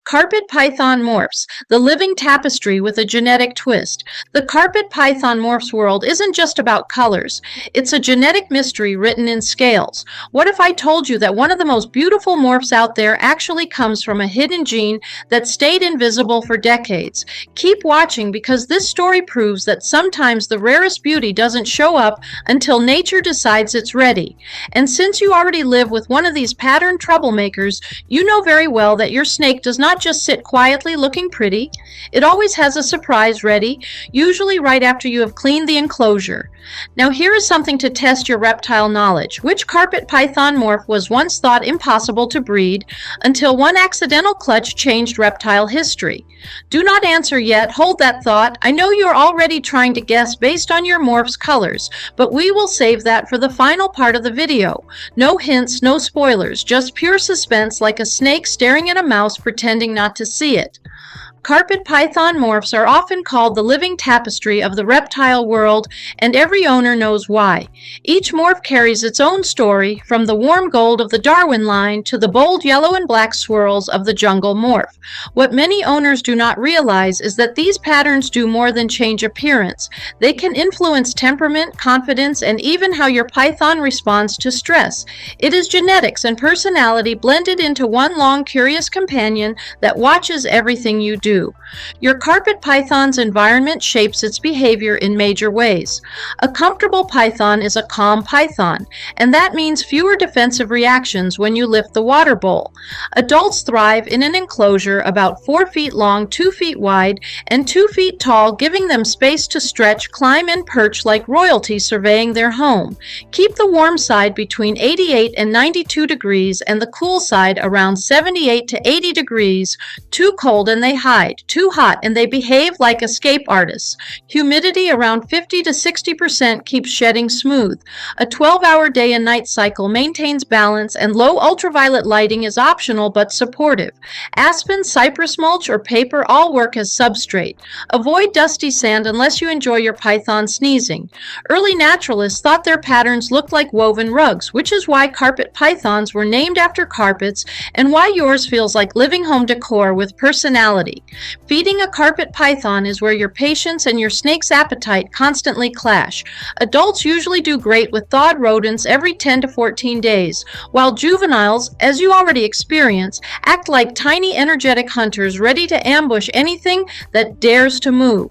Carpet python morphs, the living tapestry with a genetic twist. The carpet python morphs world isn't just about colors. It's a genetic mystery written in scales. What if I told you that one of the most beautiful morphs out there actually comes from a hidden gene that stayed invisible for decades? Keep watching because this story proves that sometimes the rarest beauty doesn't show up until nature decides it's ready. And since you already live with one of these pattern troublemakers, you know very well that your snake does not just sit quietly looking pretty. It always has a surprise ready, usually right after you have cleaned the enclosure. Now here is something to test your reptile knowledge. Which carpet python morph was once thought impossible to breed until one accidental clutch changed reptile history? Do not answer yet. Hold that thought. I know you're already trying to guess based on your morph's colors, but we will save that for the final part of the video. No hints, no spoilers, just pure suspense like a snake staring at a mouse pretending not to see it. Carpet python morphs are often called the living tapestry of the reptile world, and every owner knows why. Each morph carries its own story, from the warm gold of the Darwin line to the bold yellow and black swirls of the jungle morph. What many owners do not realize is that these patterns do more than change appearance. They can influence temperament, confidence, and even how your python responds to stress. It is genetics and personality blended into one long, curious companion that watches everything you do. Your carpet python's environment shapes its behavior in major ways. A comfortable python is a calm python, and that means fewer defensive reactions when you lift the water bowl. Adults thrive in an enclosure about 4 feet long, 2 feet wide, and 2 feet tall, giving them space to stretch, climb, and perch like royalty surveying their home. Keep the warm side between 88 and 92 degrees and the cool side around 78 to 80 degrees. Too cold and they hide. Too hot and they behave like escape artists. Humidity around 50 to 60% keeps shedding smooth. A 12-hour day and night cycle maintains balance, and low ultraviolet lighting is optional but supportive. Aspen, cypress mulch, or paper all work as substrate. Avoid dusty sand unless you enjoy your python sneezing. Early naturalists thought their patterns looked like woven rugs, which is why carpet pythons were named after carpets and why yours feels like living home decor with personality. Feeding a carpet python is where your patience and your snake's appetite constantly clash. Adults usually do great with thawed rodents every 10 to 14 days, while juveniles, as you already experience, act like tiny energetic hunters ready to ambush anything that dares to move.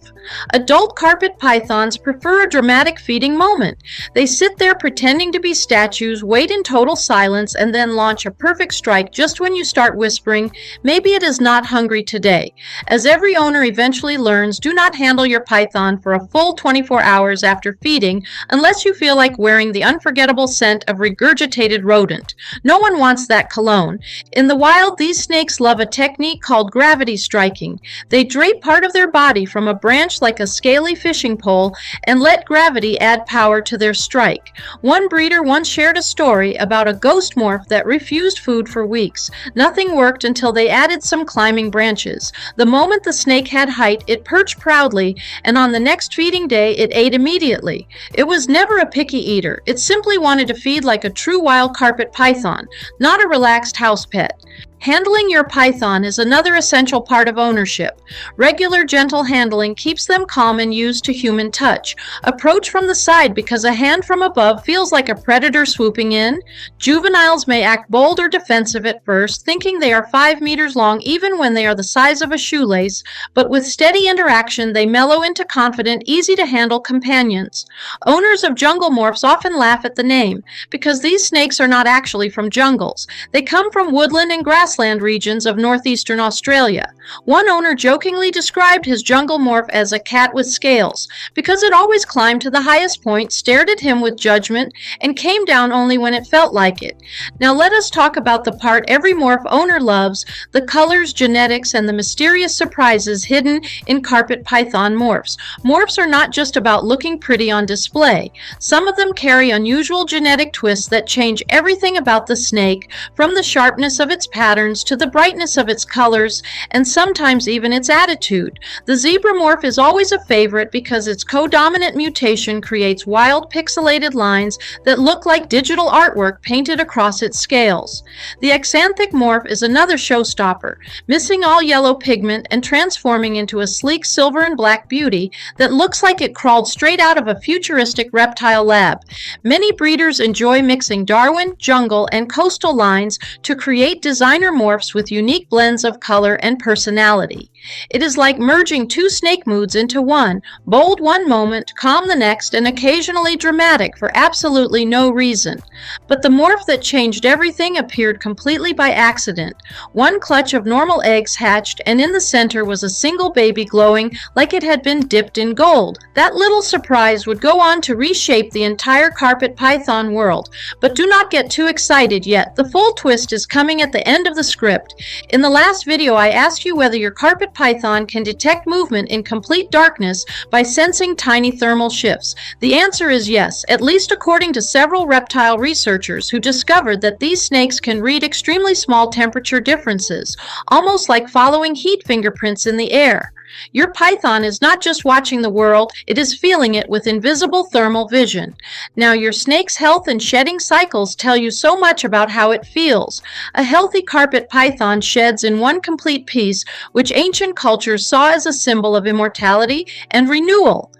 Adult carpet pythons prefer a dramatic feeding moment. They sit there pretending to be statues, wait in total silence, and then launch a perfect strike just when you start whispering, "Maybe it is not hungry today." As every owner eventually learns, do not handle your python for a full 24 hours after feeding unless you feel like wearing the unforgettable scent of regurgitated rodent. No one wants that cologne. In the wild, these snakes love a technique called gravity striking. They drape part of their body from a branch like a scaly fishing pole and let gravity add power to their strike. One breeder once shared a story about a ghost morph that refused food for weeks. Nothing worked until they added some climbing branches. The moment the snake had height, it perched proudly, and on the next feeding day, it ate immediately. It was never a picky eater. It simply wanted to feed like a true wild carpet python, not a relaxed house pet. Handling your python is another essential part of ownership. Regular, gentle handling keeps them calm and used to human touch. Approach from the side because a hand from above feels like a predator swooping in. Juveniles may act bold or defensive at first, thinking they are 5 meters long even when they are the size of a shoelace, but with steady interaction they mellow into confident, easy-to-handle companions. Owners of jungle morphs often laugh at the name because these snakes are not actually from jungles. They come from woodland and grassland regions of northeastern Australia. One owner jokingly described his jungle morph as a cat with scales because it always climbed to the highest point, stared at him with judgment, and came down only when it felt like it. Now let us talk about the part every morph owner loves, the colors, genetics, and the mysterious surprises hidden in carpet python morphs. Morphs are not just about looking pretty on display. Some of them carry unusual genetic twists that change everything about the snake, from the sharpness of its pattern patterns to the brightness of its colors and sometimes even its attitude. The zebra morph is always a favorite because its codominant mutation creates wild pixelated lines that look like digital artwork painted across its scales. The axanthic morph is another showstopper, missing all yellow pigment and transforming into a sleek silver and black beauty that looks like it crawled straight out of a futuristic reptile lab. Many breeders enjoy mixing Darwin, jungle, and coastal lines to create designer morphs with unique blends of color and personality. It is like merging two snake moods into one, bold one moment, calm the next, and occasionally dramatic for absolutely no reason. But the morph that changed everything appeared completely by accident. One clutch of normal eggs hatched, and in the center was a single baby glowing like it had been dipped in gold. That little surprise would go on to reshape the entire carpet python world. But do not get too excited yet. The full twist is coming at the end of the script. In the last video, I asked you whether your carpet python can detect movement in complete darkness by sensing tiny thermal shifts. The answer is yes, at least according to several reptile researchers who discovered that these snakes can read extremely small temperature differences, almost like following heat fingerprints in the air. Your python is not just watching the world, it is feeling it with invisible thermal vision. Now, your snake's health and shedding cycles tell you so much about how it feels. A healthy carpet python sheds in one complete piece, which ancient cultures saw as a symbol of immortality and renewal.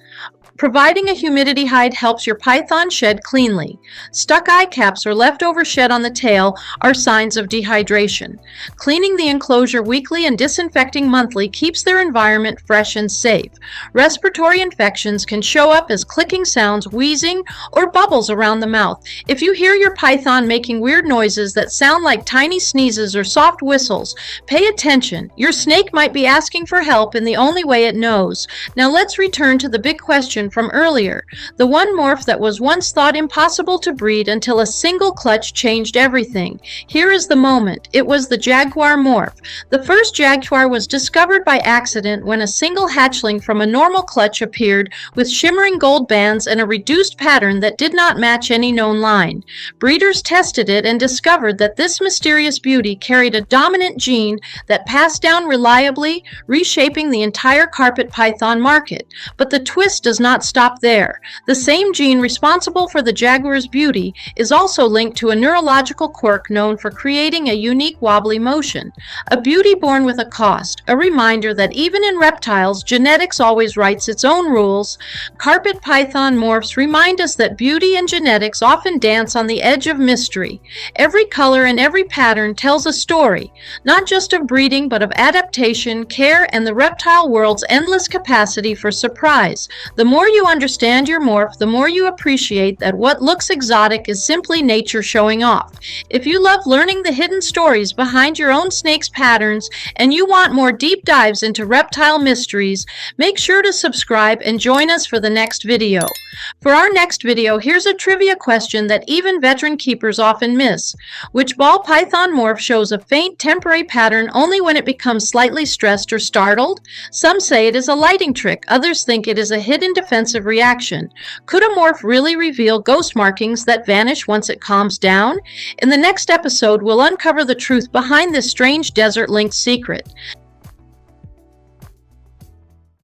Providing a humidity hide helps your python shed cleanly. Stuck eye caps or leftover shed on the tail are signs of dehydration. Cleaning the enclosure weekly and disinfecting monthly keeps their environment fresh and safe. Respiratory infections can show up as clicking sounds, wheezing, or bubbles around the mouth. If you hear your python making weird noises that sound like tiny sneezes or soft whistles, pay attention. Your snake might be asking for help in the only way it knows. Now let's return to the big question from earlier, the one morph that was once thought impossible to breed until a single clutch changed everything. Here is the moment. It was the jaguar morph. The first jaguar was discovered by accident when a single hatchling from a normal clutch appeared with shimmering gold bands and a reduced pattern that did not match any known line. Breeders tested it and discovered that this mysterious beauty carried a dominant gene that passed down reliably, reshaping the entire carpet python market. But the twist does not stop there. The same gene responsible for the jaguar's beauty is also linked to a neurological quirk known for creating a unique wobbly motion. A beauty born with a cost, a reminder that even in reptiles, genetics always writes its own rules. Carpet python morphs remind us that beauty and genetics often dance on the edge of mystery. Every color and every pattern tells a story, not just of breeding, but of adaptation, care, and the reptile world's endless capacity for surprise. The more you understand your morph, the more you appreciate that what looks exotic is simply nature showing off. If you love learning the hidden stories behind your own snake's patterns and you want more deep dives into reptile mysteries, make sure to subscribe and join us for the next video. For our next video, here's a trivia question that even veteran keepers often miss. Which ball python morph shows a faint temporary pattern only when it becomes slightly stressed or startled? Some say it is a lighting trick, others think it is a hidden defensive reaction. Could a morph really reveal ghost markings that vanish once it calms down? In the next episode, we'll uncover the truth behind this strange desert-linked secret.